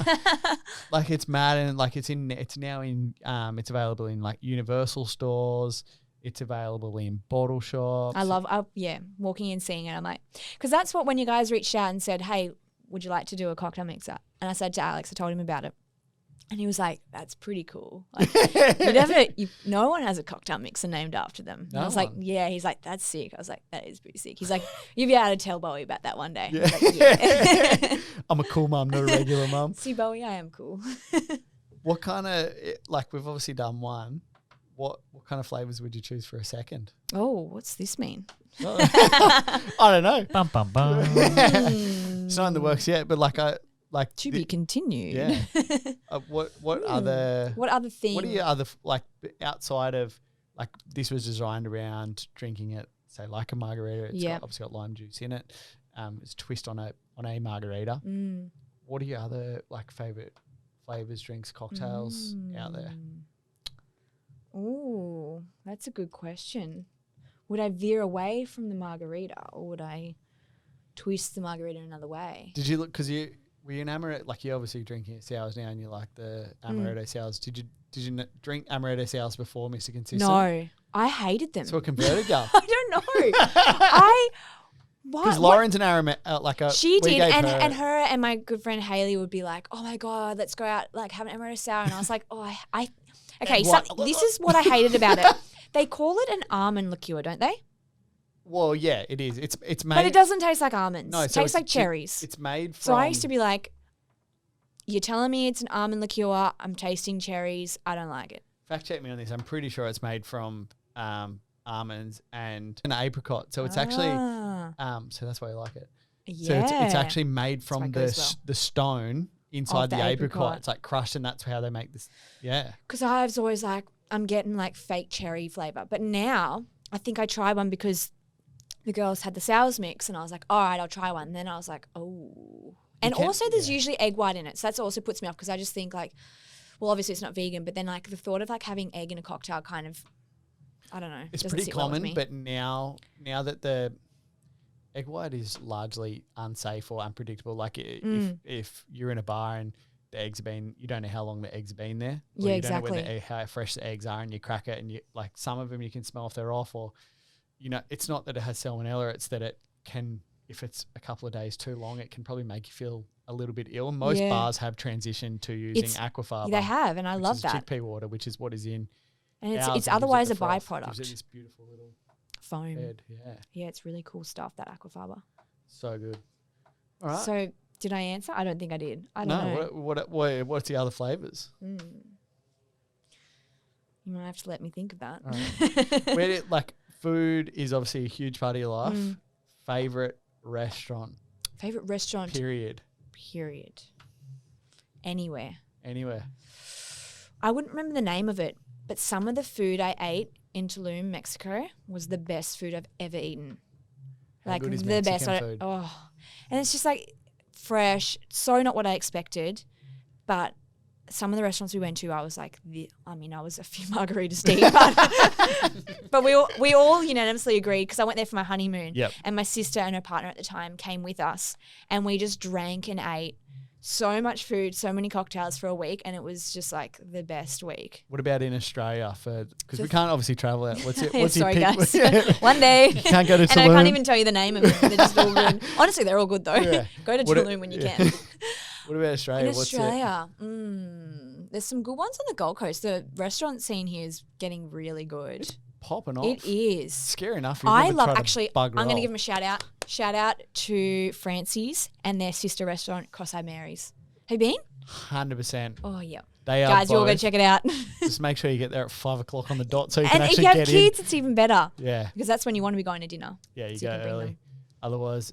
like it's mad, and like it's now in it's available in like Universal stores. It's available in bottle shops. I love, walking in, seeing it. I'm like, because that's what when you guys reached out and said, hey, would you like to do a cocktail mixer? And I said to Alex, I told him about it. And he was like, that's pretty cool. Like, no one has a cocktail mixer named after them. And I was like, yeah. He's like, that's sick. I was like, that is pretty sick. He's like, you'll be able to tell Bowie about that one day. Yeah. I was like, yeah. I'm a cool mum, not a regular mum. See, Bowie, I am cool. What kind of, like we've obviously done one. What kind of flavours would you choose for a second? Oh, what's this mean? I don't know. Bum, bum, bum. It's not in the works yet, but To be continued. Yeah. What other things? What are your other like outside of like this was designed around drinking it, say like a margarita? It's obviously got lime juice in it. It's a twist on a margarita. What are your other like favorite flavors, drinks, cocktails out there? Oh, that's a good question. Would I veer away from the margarita, or would I twist the margarita another way? Did you look because were you an amaretto? Like you're obviously drinking sours now, and you like the amaretto sours. Did you drink amaretto sours before, Mr. Consistent? No, I hated them. So it converted you. I don't know. Because Lauren's an amaretto, she did, and her and my good friend Haley would be like, "Oh my god, let's go out like have an amaretto sour," and I was like, "Oh, okay." So this is what I hated about it. They call it an almond liqueur, don't they? Well, yeah, it is. It's made, but it doesn't taste like almonds. No, it so tastes like cherries. It's made from. So I used to be like, "You're telling me it's an almond liqueur? I'm tasting cherries. I don't like it." Fact check me on this. I'm pretty sure it's made from almonds and an apricot. So it's actually so that's why I like it. Yeah. So it's actually made from That's why it goes the stone inside the the apricot. apricot. It's like crushed, and that's how they make this. Yeah. Because I was always like, I'm getting like fake cherry flavor. But now I think I tried one because the girls had the sours mix, and I was like, all right, I'll try one. And then I was like, oh. And also there's usually egg white in it. So that also puts me off because I just think like, well, obviously it's not vegan, but then like the thought of like having egg in a cocktail kind of, I don't know. It's doesn't pretty sit well with common, me. but now that the egg white is largely unsafe or unpredictable, like if you're in a bar and the eggs have been, you don't know how long the eggs have been there. Yeah, you don't know exactly. how fresh the eggs are, and you crack it and you like some of them you can smell if they're off, or, you know, it's not that it has salmonella, it's that it can, if it's a couple of days too long, it can probably make you feel a little bit ill. Most Yeah. bars have transitioned to using aquafaba. They have, and I which love is that. chickpea water, which is what is in. And ours, it's and gives it otherwise the a froth, gives it byproduct. this beautiful little Foam. bed. Yeah, Yeah, it's really cool stuff, that aquafaba. so good. All right. So did I answer? I don't think I did. I don't know. What's the other flavors? You might have to let me think of that. All right. Where did, like, food is obviously a huge part of your life. Favorite restaurant? Favorite restaurant? Period. Anywhere. I wouldn't remember the name of it, but some of the food I ate in Tulum, Mexico, was the best food I've ever eaten. How Like good is the best. Mexican food? And it's just like fresh, so not what I expected, but some of the restaurants we went to, I was like, I was a few margaritas deep, but we all unanimously agreed, because I went there for my honeymoon, and my sister and her partner at the time came with us, and we just drank and ate so much food, so many cocktails for a week, and it was just like the best week. What about in Australia? Because we can't obviously travel out. What's it? Sorry, your guys. pick? One day. You can't go to Tulum. And I can't even tell you the name of it. They're just all ruined. Honestly, they're all good though. Yeah. Go to Tulum when you can. What about Australia? In Australia, there's some good ones on the Gold Coast. The restaurant scene here is getting really good. Popping off. It is. Scary enough. I love, actually, I'm going to give them a shout out. Shout out to Francie's and their sister restaurant, Cross-Eyed Mary's. Have you been? 100%. Oh, yeah. They are Guys, you're all both. going to check it out. Just make sure you get there at 5 o'clock on the dot so you can And if actually you have get kids, in. it's even better. Yeah. Because that's when you want to be going to dinner. Yeah, you So you go can bring early. them. Otherwise,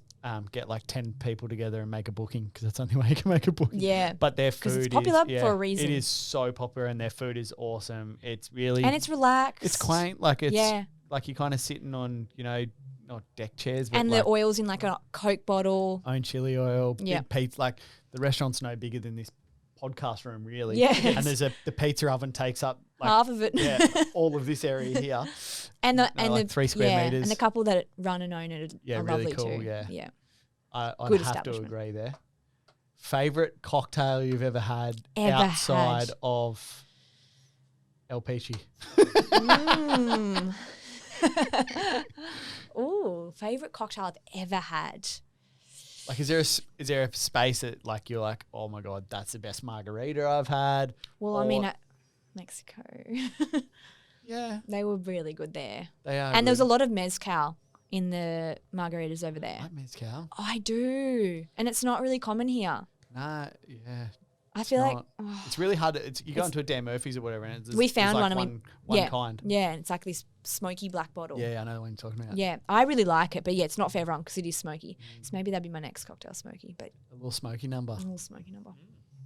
get like 10 people together and make a booking, because that's the only way you can make a booking. Yeah. But their 'Cause food it's popular is, for a reason. It is so popular, and their food is awesome. It's really... And it's relaxed. It's quaint. Like, it's Yeah. like you're kind of sitting on, you know, not deck chairs, but And like the oil's in like a Coke bottle. own chili oil, Yeah. big pizza. Like, the restaurant's no bigger than this podcast room, really. Yes. And there's the pizza oven takes up like Half of it. all of this area here. And the like 3 square meters. And the couple that run and own it are really lovely cool, too. yeah. I'd Good have to establishment. agree there. Favorite cocktail you've ever had Ever outside had. of El Peachy? Ooh, favorite cocktail I've ever had. Like, is there a space that like you're like, oh my god, that's the best margarita I've had? Well, Or- I mean, Mexico. Yeah, They were really good there. they are. And there was a good. lot of mezcal in the margaritas over there. I like mezcal. I do. And it's not really common here. Nah, yeah. I feel like not. It's really hard. You go into a Dan Murphy's or whatever, and it's we there's found like one. I mean, one yeah, kind. Yeah, and it's like this smoky black bottle. Yeah, I know the one you're talking about. Yeah, I really like it, but yeah, it's not for everyone because it is smoky. So maybe that'd be my next cocktail, smoky, but A little smoky number. a little smoky number.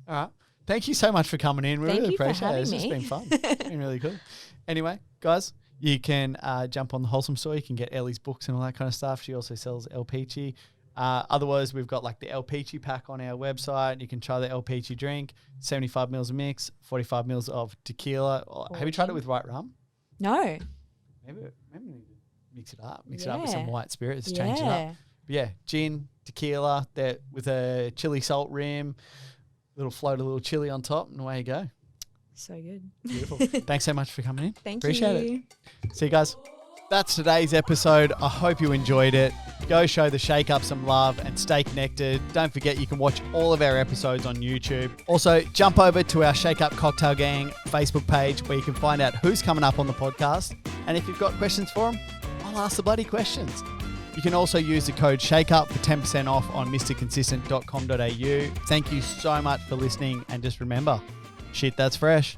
All right. Thank you so much for coming in. We Thank really you for appreciate it. having It's just me. been fun. It's been really good. Anyway, guys, you can jump on the Wholesome Store. You can get Ellie's books and all that kind of stuff. She also sells El Peachy. Otherwise, we've got like the El Peachy pack on our website. You can try the El Peachy drink, 75 mils of mix, 45 mils of tequila. Have you tried it with white rum? No. Maybe we need to mix it up. Mix it up with some Yeah. white spirits. Change it up. But yeah, gin, tequila, that with a chili salt rim, a little chili on top, and away you go. So good. Beautiful. Thanks so much for coming in. Thank Appreciate you. it. See you guys. That's today's episode. I hope you enjoyed it. Go show the Shake Up some love and stay connected. Don't forget you can watch all of our episodes on YouTube. Also, jump over to our Shake Up Cocktail Gang Facebook page where you can find out who's coming up on the podcast. And if you've got questions for them, I'll ask the bloody questions. You can also use the code SHAKEUP for 10% off on mrconsistent.com.au. Thank you so much for listening. And just remember, shit that's fresh.